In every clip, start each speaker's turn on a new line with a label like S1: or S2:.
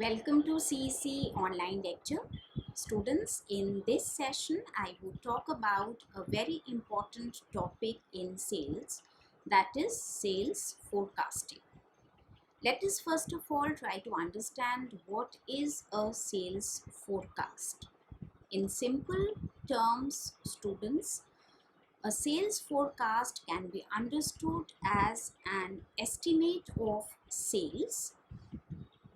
S1: Welcome to CEC online lecture. Students, in this session, I would talk about a very important topic in sales, that is sales forecasting. Let us first of all try to understand what is a sales forecast. In simple terms, students, a sales forecast can be understood as an estimate of sales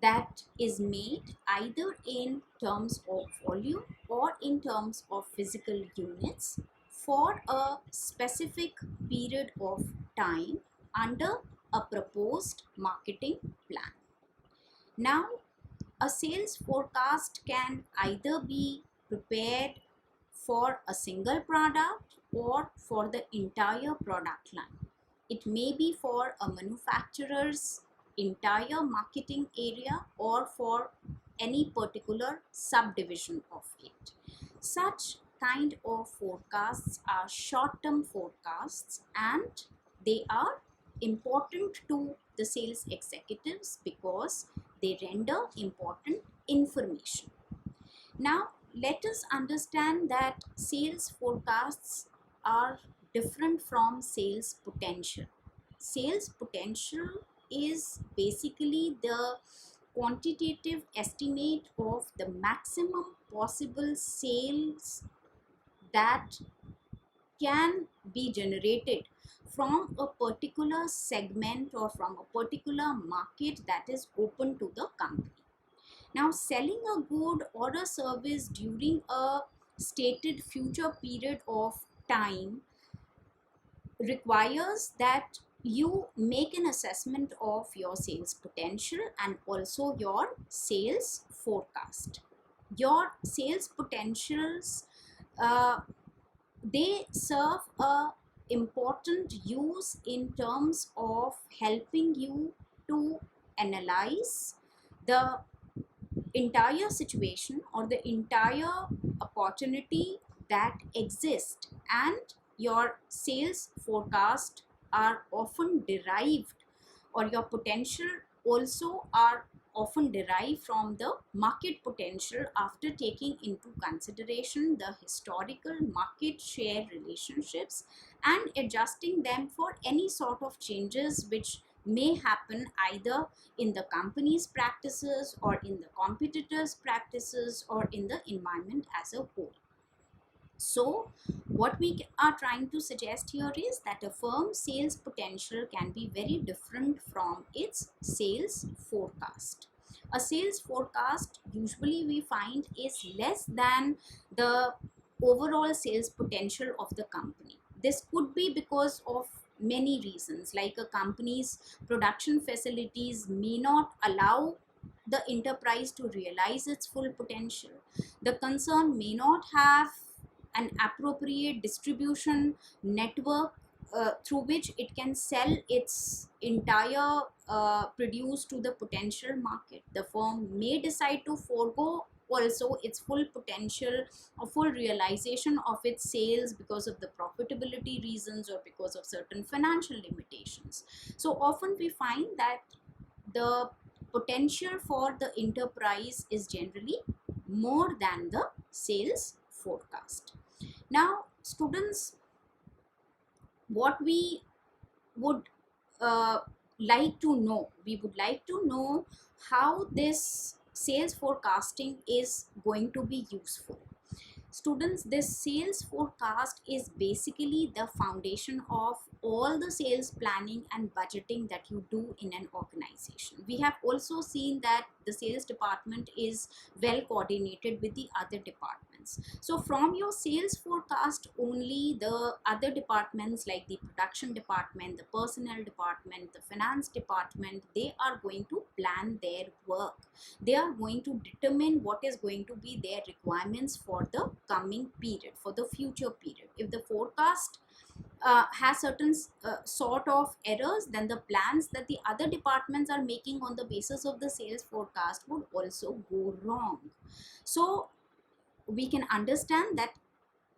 S1: that is made either in terms of volume or in terms of physical units for a specific period of time under a proposed marketing plan. Now, a sales forecast can either be prepared for a single product or for the entire product line. It may be for a manufacturer's entire marketing area or for any particular subdivision of it. Such kind of forecasts are short-term forecasts, and they are important to the sales executives because they render important information. Now, let us understand that sales forecasts are different from sales potential. Sales potential is basically the quantitative estimate of the maximum possible sales that can be generated from a particular segment or from a particular market that is open to the company. Now, selling a good or a service during a stated future period of time requires that you make an assessment of your sales potential and also your sales forecast. Your sales potentials, they serve a important use in terms of helping you to analyze the entire situation or the entire opportunity that exists, and your sales forecast are often derived, or your potential also are often derived from the market potential after taking into consideration the historical market share relationships and adjusting them for any sort of changes which may happen either in the company's practices or in the competitors' practices or in the environment as a whole. So, what we are trying to suggest here is that a firm's sales potential can be very different from its sales forecast. A sales forecast usually we find is less than the overall sales potential of the company. This could be because of many reasons, like a company's production facilities may not allow the enterprise to realize its full potential. The concern may not have an appropriate distribution network through which it can sell its entire produce to the potential market. The firm may decide to forego also its full potential or full realization of its sales because of the profitability reasons or because of certain financial limitations. So often we find that the potential for the enterprise is generally more than the sales forecast. Now, students, what we would we would like to know how this sales forecasting is going to be useful. Students, this sales forecast is basically the foundation of all the sales planning and budgeting that you do in an organization. We have also seen that the sales department is well coordinated with the other departments. So from your sales forecast only, the other departments like the production department, the personnel department, the finance department, they are going to plan their work. They are going to determine what is going to be their requirements for the coming period, for the future period. If the forecast has certain sort of errors, then the plans that the other departments are making on the basis of the sales forecast would also go wrong. So we can understand that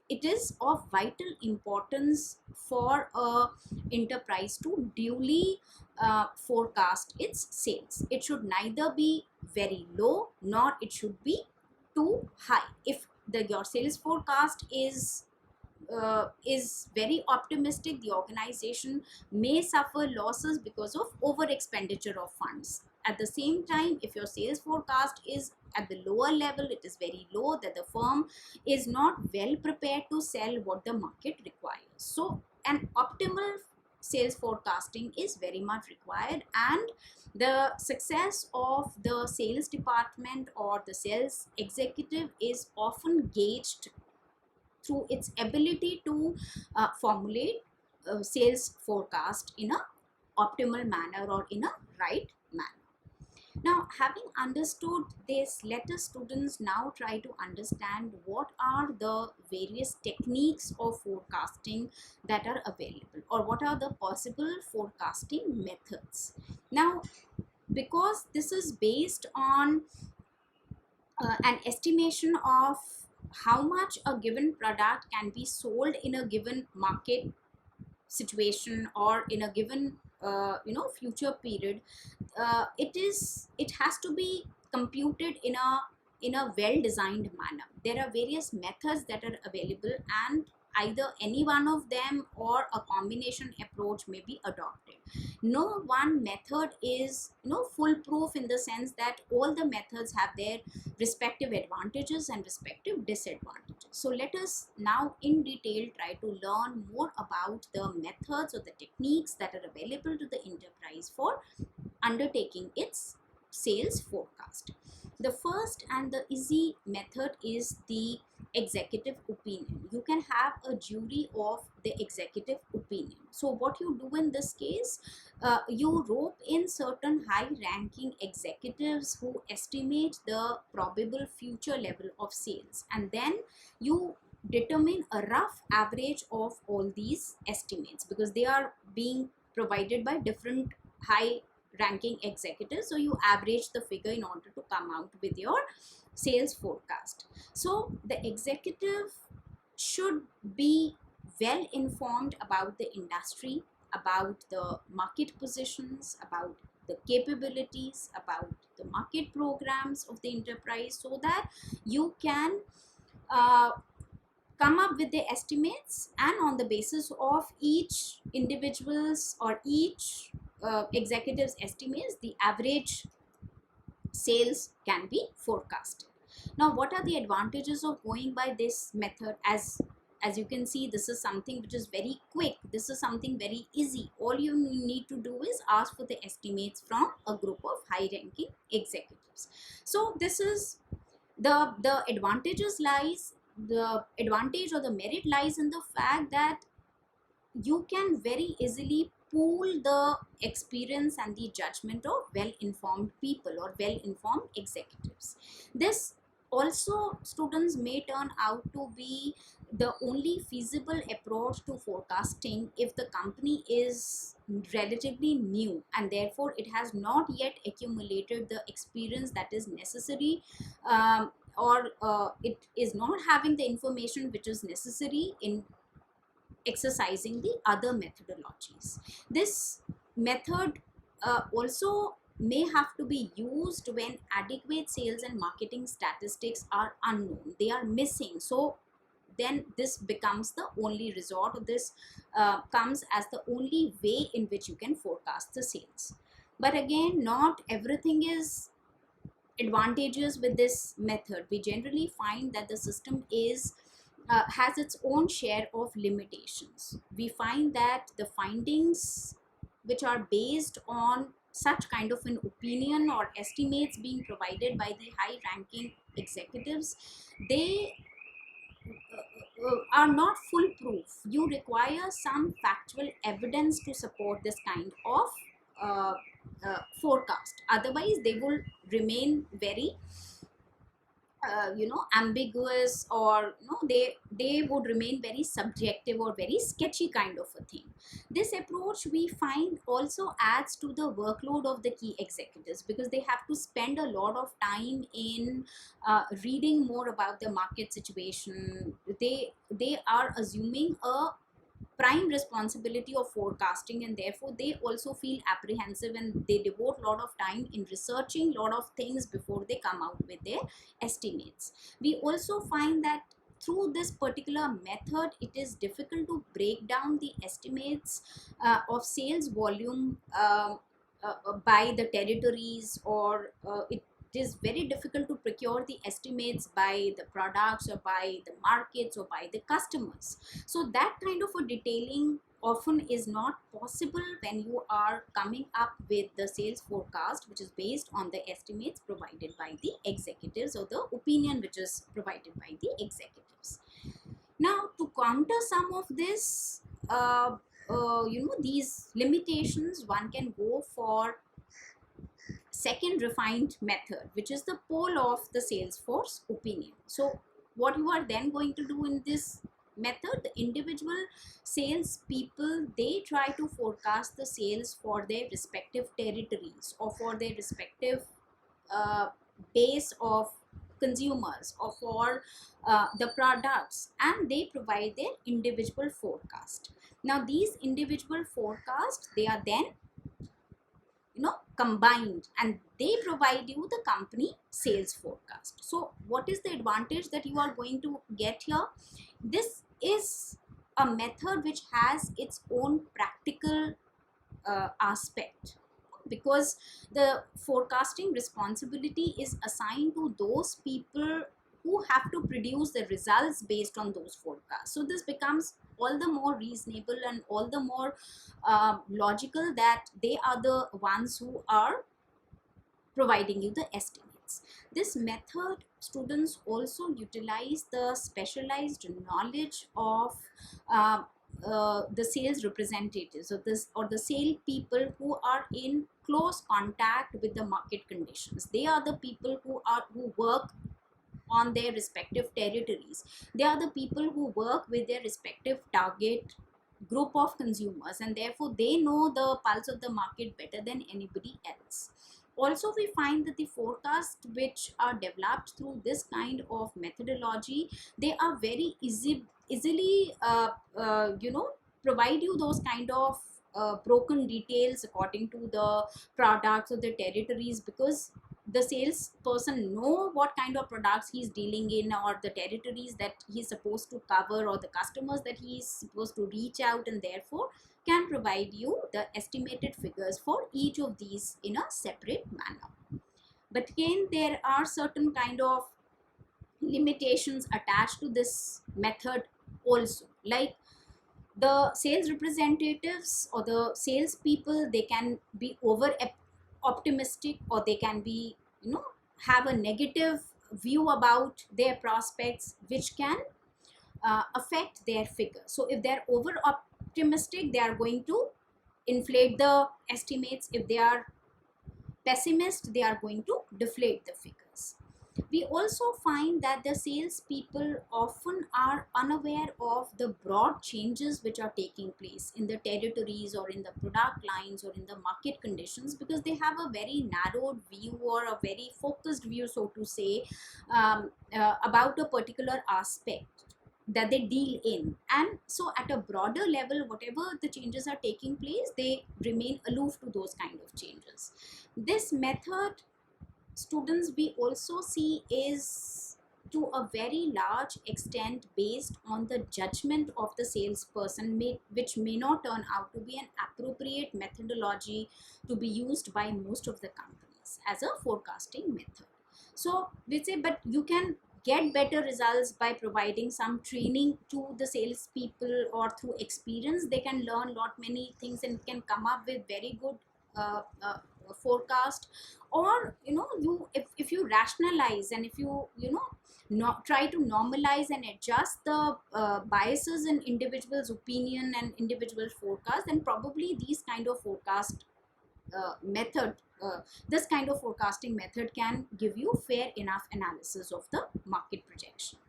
S1: it is of vital importance for a enterprise to duly forecast its sales. It should neither be very low nor it should be too high. If your sales forecast is very optimistic, the organization may suffer losses because of over expenditure of funds. At the same time, if your sales forecast is at the lower level, it is very low, that the firm is not well prepared to sell what the market requires. So an optimal sales forecasting is very much required, and the success of the sales department or the sales executive is often gauged through its ability to formulate sales forecast in a optimal manner or in a right manner. Now, having understood this, let us students now try to understand what are the various techniques of forecasting that are available, or what are the possible forecasting methods. Now, because this is based on an estimation of how much a given product can be sold in a given market situation or in a given future period, it has to be computed in a well designed manner. There are various methods that are available, and either any one of them or a combination approach may be adopted. No one method is foolproof, in the sense that all the methods have their respective advantages and respective disadvantages. So let us now in detail try to learn more about the methods or the techniques that are available to the enterprise for undertaking its sales forecast. The first and the easy method is the executive opinion. You can have a jury of the executive opinion. So what you do in this case, you rope in certain high ranking executives who estimate the probable future level of sales, and then you determine a rough average of all these estimates, because they are being provided by different high ranking executives. So you average the figure in order to come out with your sales forecast. So the executive should be well informed about the industry, about the market positions, about the capabilities, about the market programs of the enterprise, so that you can uh, come up with the estimates, and on the basis of each individual's or each executive's estimates, the average sales can be forecasted. Now, what are the advantages of going by this method? As you can see, this is something which is very quick. This is something very easy. All you need to do is ask for the estimates from a group of high ranking executives. So this is the advantages lies, the advantage or the merit lies in the fact that you can very easily pool the experience and the judgment of well-informed people or well-informed executives. This also, students, may turn out to be the only feasible approach to forecasting if the company is relatively new, and therefore it has not yet accumulated the experience that is necessary, or it is not having the information which is necessary in exercising the other methodologies. This method also may have to be used when adequate sales and marketing statistics are unknown, they are missing. So then this becomes the only resort, or this comes as the only way in which you can forecast the sales. But again, not everything is advantageous with this method. We generally find that the system is has its own share of limitations. We find that the findings which are based on such kind of an opinion or estimates being provided by the high ranking executives, they are not foolproof. You require some factual evidence to support this kind of uh, forecast. Otherwise, they will remain very ambiguous, or they would remain very subjective or very sketchy kind of a thing. This approach, we find, also adds to the workload of the key executives, because they have to spend a lot of time in reading more about the market situation. They are assuming a prime responsibility of forecasting, and therefore they also feel apprehensive and they devote a lot of time in researching a lot of things before they come out with their estimates. We also find that through this particular method it is difficult to break down the estimates of sales volume by the territories, or it is very difficult to procure the estimates by the products or by the markets or by the customers. So that kind of a detailing often is not possible when you are coming up with the sales forecast, which is based on the estimates provided by the executives or the opinion which is provided by the executives. Now, to counter some of this, these limitations, one can go for second refined method, which is the pole of the Salesforce opinion. So what you are then going to do in this method, the individual sales people, they try to forecast the sales for their respective territories or for their respective uh, base of consumers or for the products, and they provide their individual forecast. Now these individual forecasts, they are then combined and they provide you the company sales forecast. So what is the advantage that you are going to get here? This is a method which has its own practical aspect, because the forecasting responsibility is assigned to those people who have to produce the results based on those forecasts. So this becomes all the more reasonable and all the more logical that they are the ones who are providing you the estimates. This method, students also utilize the specialized knowledge of the sales representatives or the sale people who are in close contact with the market conditions. They are the people who work on their respective territories. They are the people who work with their respective target group of consumers, and therefore they know the pulse of the market better than anybody else. Also, we find that the forecasts which are developed through this kind of methodology, they are very easily provide you those kind of broken details according to the products or the territories, because the salesperson know what kind of products he's dealing in or the territories that he's supposed to cover or the customers that he's supposed to reach out, and therefore can provide you the estimated figures for each of these in a separate manner. But again, there are certain kind of limitations attached to this method also, like the sales representatives or the sales people, they can be over optimistic, or they can be have a negative view about their prospects, which can affect their figure. So if they're over optimistic, they are going to inflate the estimates. If they are pessimist, they are going to deflate the figures. We also find that the salespeople often are unaware of the broad changes which are taking place in the territories or in the product lines or in the market conditions, because they have a very narrowed view or a very focused view, so to say, about a particular aspect that they deal in. And so at a broader level, whatever the changes are taking place, they remain aloof to those kind of changes. This method, students, we also see is to a very large extent based on the judgment of the salesperson, which may not turn out to be an appropriate methodology to be used by most of the companies as a forecasting method. So we say, but you can get better results by providing some training to the salespeople, or through experience they can learn lot many things and can come up with very good forecast. Or if you rationalize and if you not try to normalize and adjust the biases in individuals opinion and individual forecast, then probably these kind of forecast method this kind of forecasting method can give you fair enough analysis of the market projection.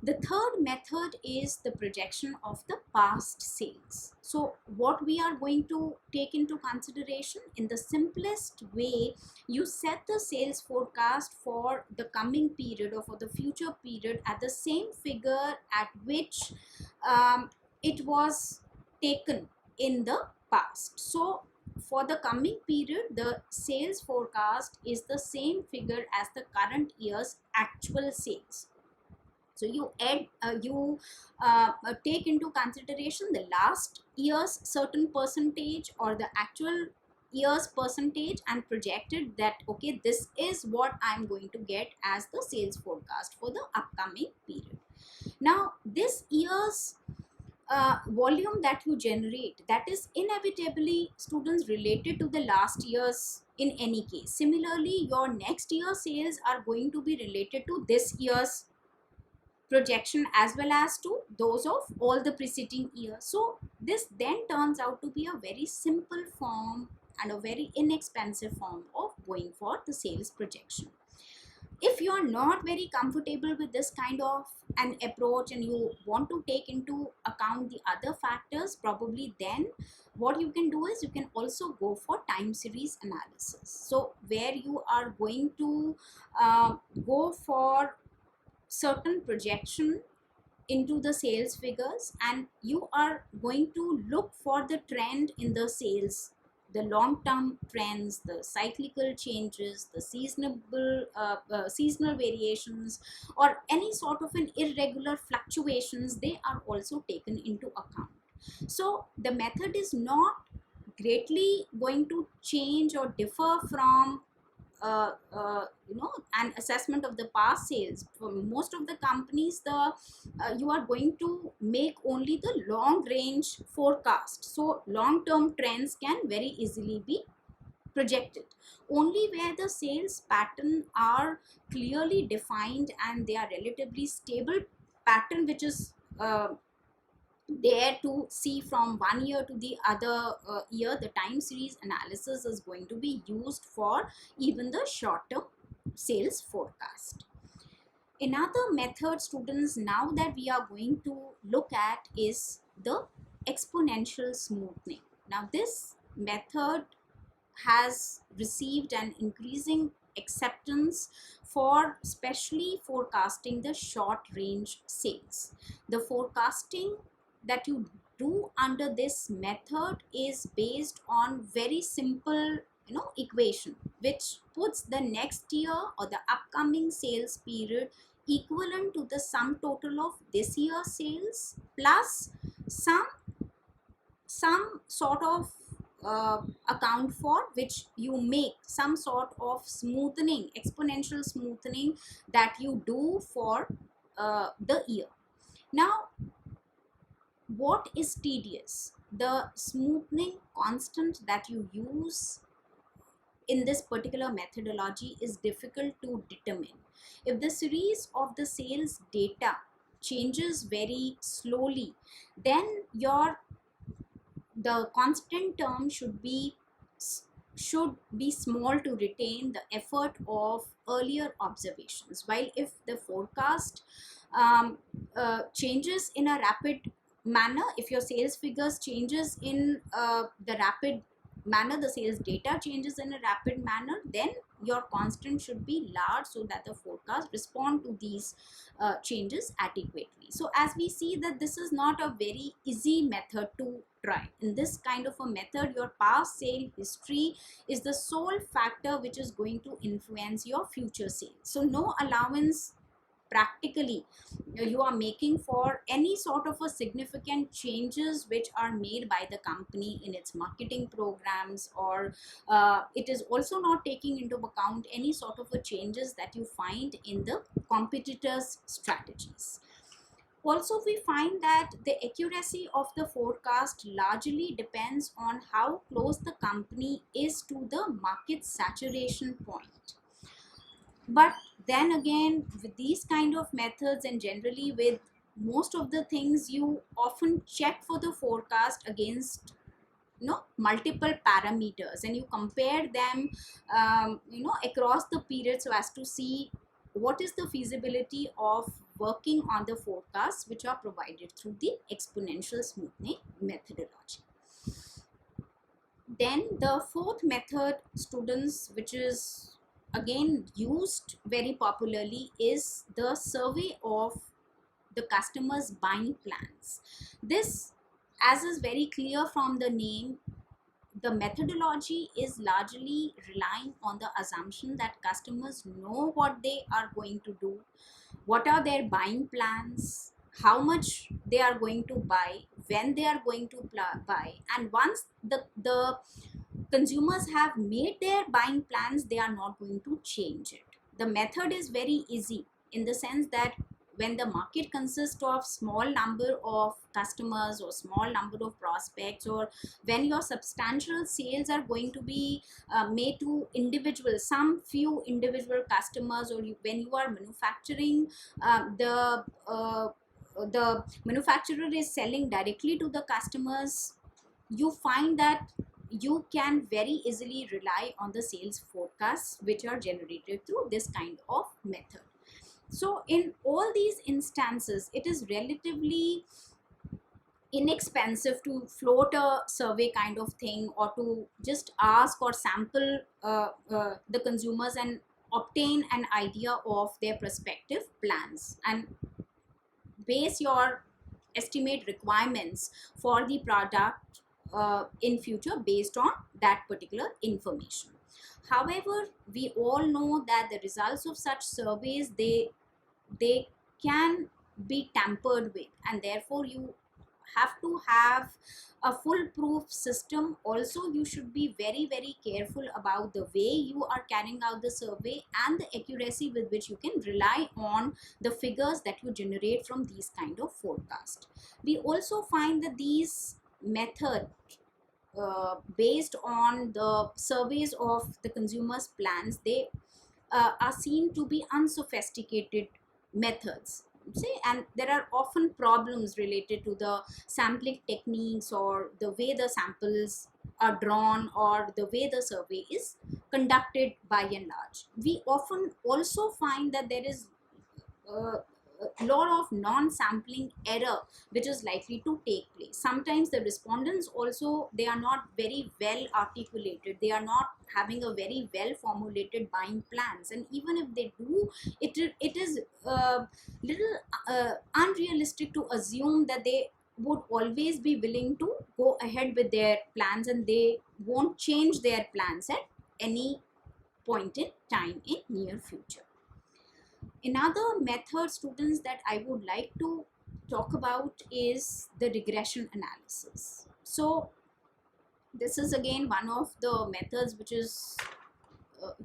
S1: The third method is the projection of the past sales. So what we are going to take into consideration, in the simplest way, you set the sales forecast for the coming period or for the future period at the same figure at which it was taken in the past. So for the coming period, the sales forecast is the same figure as the current year's actual sales. So you add you take into consideration the last year's certain percentage or the actual year's percentage and projected that, okay, this is what I'm going to get as the sales forecast for the upcoming period. Now this year's volume that you generate, that is inevitably, students, related to the last year's in any case. Similarly, your next year sales are going to be related to this year's projection as well as to those of all the preceding years. So this then turns out to be a very simple form and a very inexpensive form of going for the sales projection. If you are not very comfortable with this kind of an approach and you want to take into account the other factors, probably then what you can do is you can also go for time series analysis. So where you are going to go for certain projection into the sales figures, and you are going to look for the trend in the sales, the long term trends, the cyclical changes, the seasonal variations, or any sort of an irregular fluctuations, they are also taken into account. So the method is not greatly going to change or differ from an assessment of the past sales. For most of the companies, you are going to make only the long range forecast, so long term trends can very easily be projected. Only where the sales pattern are clearly defined and they are relatively stable pattern, which is there to see from one year to the other year, the time series analysis is going to be used for even the short term sales forecast. Another method, students, now that we are going to look at is the exponential smoothing. Now this method has received an increasing acceptance for especially forecasting the short range sales. The forecasting that you do under this method is based on very simple equation, which puts the next year or the upcoming sales period equivalent to the sum total of this year's sales plus some sort of account for which you make some sort of smoothing, exponential smoothing that you do for the year. Now what is tedious? The smoothing constant that you use in this particular methodology is difficult to determine. If the series of the sales data changes very slowly, then the constant term should be small to retain the effort of earlier observations. While if the forecast changes in a rapid manner, if your sales figures changes in the rapid manner, the sales data changes in a rapid manner, then your constant should be large so that the forecast respond to these changes adequately. So as we see that this is not a very easy method to try. In this kind of a method, your past sale history is the sole factor which is going to influence your future sales. So no allowance practically you are making for any sort of a significant changes which are made by the company in its marketing programs, or it is also not taking into account any sort of a changes that you find in the competitors strategies. Also, we find that the accuracy of the forecast largely depends on how close the company is to the market saturation point. But then again, with these kind of methods and generally with most of the things, you often check for the forecast against multiple parameters and you compare them across the period so as to see what is the feasibility of working on the forecasts which are provided through the exponential smoothing methodology. Then the fourth method, students, which is again used very popularly, is the survey of the customer's buying plans. This as is very clear from the name, the methodology is largely relying on the assumption that customers know what they are going to do, what are their buying plans, how much they are going to buy, when they are going to buy, and once the consumers have made their buying plans, they are not going to change it. The method is very easy in the sense that when the market consists of small number of customers or small number of prospects, or when your substantial sales are going to be made to individual, some few individual customers, or when you are manufacturing, the manufacturer is selling directly to the customers, you find that you can very easily rely on the sales forecasts which are generated through this kind of method. So in all these instances, it is relatively inexpensive to float a survey kind of thing, or to just ask or sample the consumers and obtain an idea of their prospective plans, and base your estimate requirements for the product in future based on that particular information. However, we all know that the results of such surveys, they can be tampered with, and therefore you have to have a foolproof system. Also, you should be very very careful about the way you are carrying out the survey and the accuracy with which you can rely on the figures that you generate from these kind of forecast. We also find that these method based on the surveys of the consumers plans, they are seen to be unsophisticated methods, see, and there are often problems related to the sampling techniques, or the way the samples are drawn, or the way the survey is conducted by and large. We often also find that there is a lot of non-sampling error which is likely to take place. Sometimes the respondents also, they are not very well articulated, they are not having a very well formulated buying plans, and even if they do, it is little unrealistic to assume that they would always be willing to go ahead with their plans, and they won't change their plans at any point in time in near future. Another method, students, that I would like to talk about is the regression analysis. So this is again one of the methods which is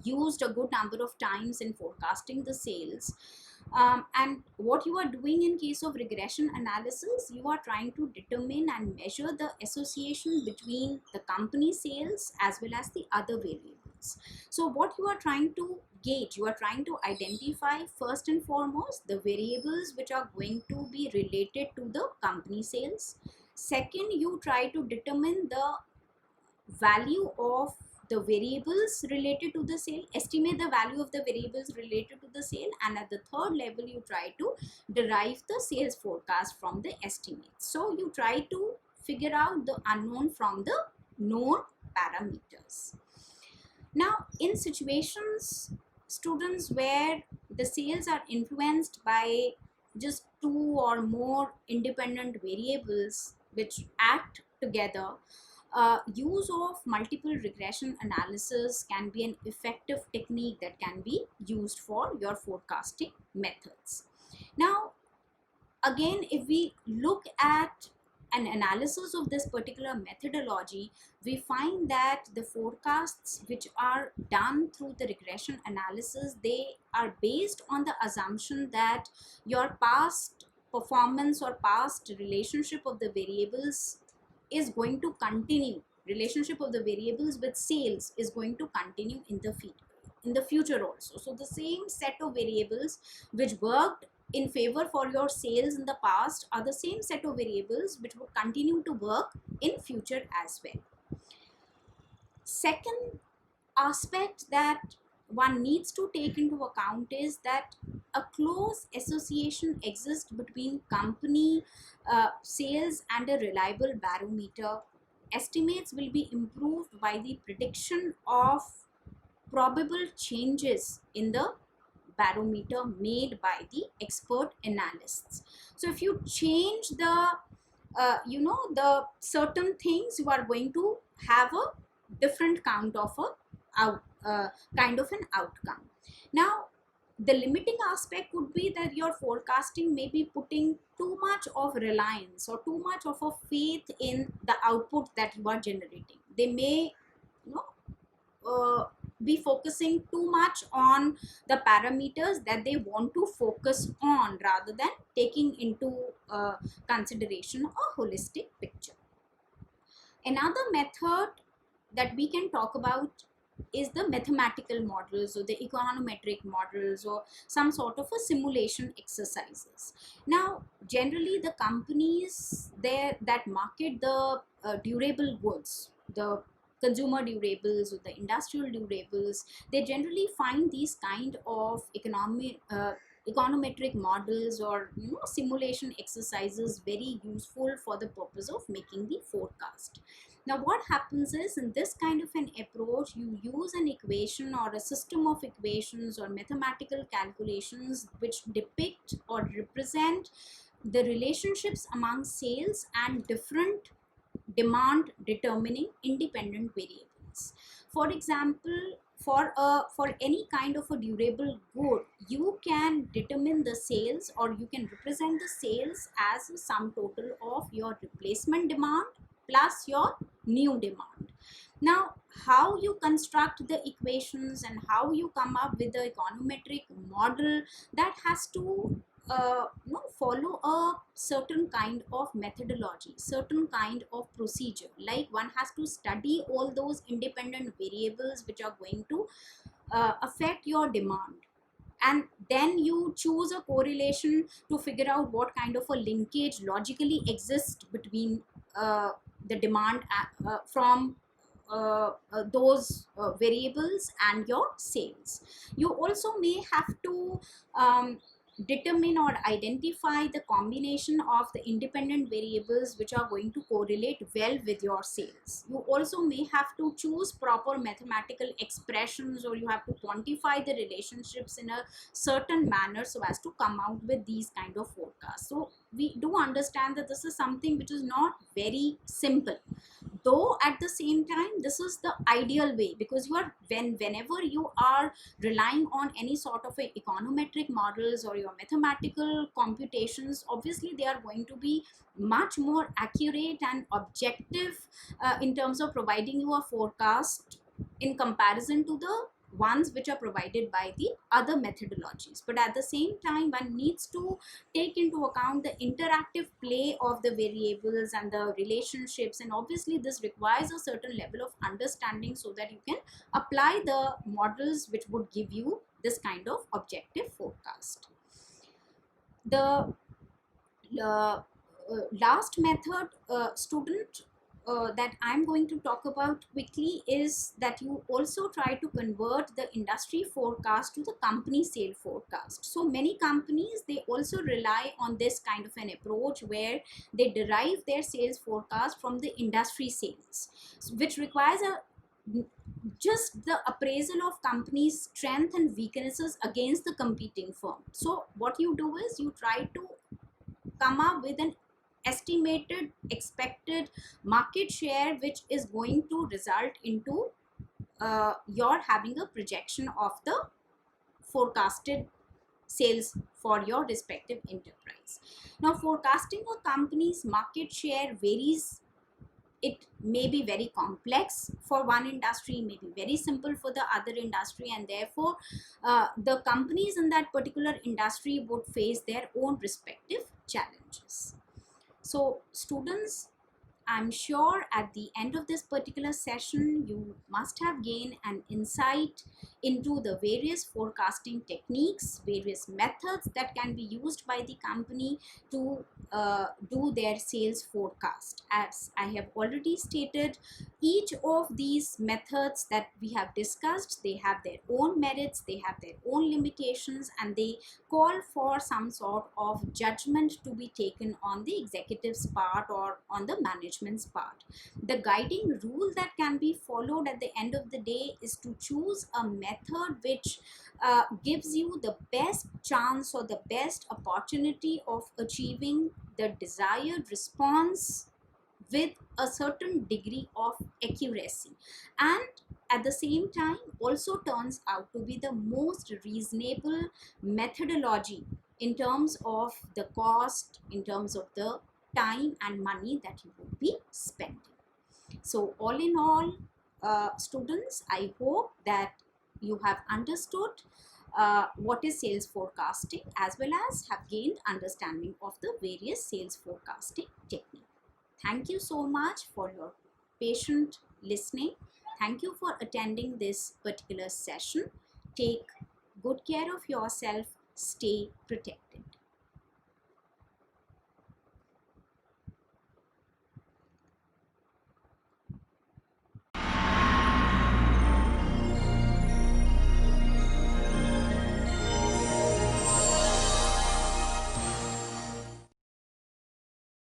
S1: used a good number of times in forecasting the sales. And what you are doing in case of regression analysis, you are trying to determine and measure the association between the company sales as well as the other variables. So what you are trying to gauge, you are trying to identify first and foremost the variables which are going to be related to the company sales. Second, you try to determine the value of the variables related to the sale, estimate the value of the variables related to the sale, and at the third level you try to derive the sales forecast from the estimates. So you try to figure out the unknown from the known parameters. Now in situations, students, where the sales are influenced by just two or more independent variables which act together, use of multiple regression analysis can be an effective technique that can be used for your forecasting methods. Now, again, if we look at an analysis of this particular methodology, we find that the forecasts which are done through the regression analysis, they are based on the assumption that your past performance or past relationship of the variables is going to continue, relationship of the variables with sales is going to continue in the future also. So the same set of variables which worked in favor for your sales in the past are the same set of variables which would continue to work in future as well. Second aspect that one needs to take into account is that a close association exists between company sales and a reliable barometer. Estimates will be improved by the prediction of probable changes in the barometer made by the expert analysts. So if you change the the certain things you are going to have a different kind of an outcome. Now the limiting aspect would be that your forecasting may be putting too much of reliance or too much of a faith in the output that you are generating. They may you know be focusing too much on the parameters that they want to focus on rather than taking into consideration a holistic picture. Another method that we can talk about is the mathematical models or the econometric models or some sort of a simulation exercises. Now generally the companies there that market the durable goods, the consumer durables or the industrial durables, they generally find these kind of econometric models or simulation exercises very useful for the purpose of making the forecast. Now what happens is, in this kind of an approach, you use an equation or a system of equations or mathematical calculations which depict or represent the relationships among sales and different demand determining independent variables. For example, for any kind of a durable good, you can determine the sales or you can represent the sales as a sum total of your replacement demand plus your new demand. Now how you construct the equations and how you come up with the econometric model, that has to follow a certain kind of methodology, certain kind of procedure. Like one has to study all those independent variables which are going to affect your demand, and then you choose a correlation to figure out what kind of a linkage logically exists between the demand from those variables and your sales. You also may have to determine or identify the combination of the independent variables which are going to correlate well with your sales. You also may have to choose proper mathematical expressions, or you have to quantify the relationships in a certain manner so as to come out with these kind of forecasts. So we do understand that this is something which is not very simple, though at the same time this is the ideal way, because you are whenever you are relying on any sort of a econometric models or your mathematical computations, obviously they are going to be much more accurate and objective in terms of providing you a forecast in comparison to the ones which are provided by the other methodologies. But at the same time, one needs to take into account the interactive play of the variables and the relationships, and obviously this requires a certain level of understanding so that you can apply the models which would give you this kind of objective forecast. The last method, student, that I'm going to talk about quickly is that you also try to convert the industry forecast to the company sale forecast. So many companies, they also rely on this kind of an approach where they derive their sales forecast from the industry sales, which requires just the appraisal of company's strength and weaknesses against the competing firm. So what you do is you try to come up with an estimated expected market share which is going to result into your having a projection of the forecasted sales for your respective enterprise. Now forecasting a company's market share varies. It may be very complex for one industry, may be very simple for the other industry, and therefore the companies in that particular industry would face their own respective challenges. So students, I'm sure at the end of this particular session, you must have gained an insight into the various forecasting techniques, various methods that can be used by the company to do their sales forecast. As I have already stated, each of these methods that we have discussed, they have their own merits, they have their own limitations, and they call for some sort of judgment to be taken on the executive's part or on the management management's part. The guiding rule that can be followed at the end of the day is to choose a method which gives you the best chance or the best opportunity of achieving the desired response with a certain degree of accuracy, and at the same time also turns out to be the most reasonable methodology in terms of the cost, in terms of the time and money that you would be spending. So all in all, students, I hope that you have understood what is sales forecasting, as well as have gained understanding of the various sales forecasting techniques. Thank you so much for your patient listening. Thank you for attending this particular session. Take good care of yourself. Stay protected.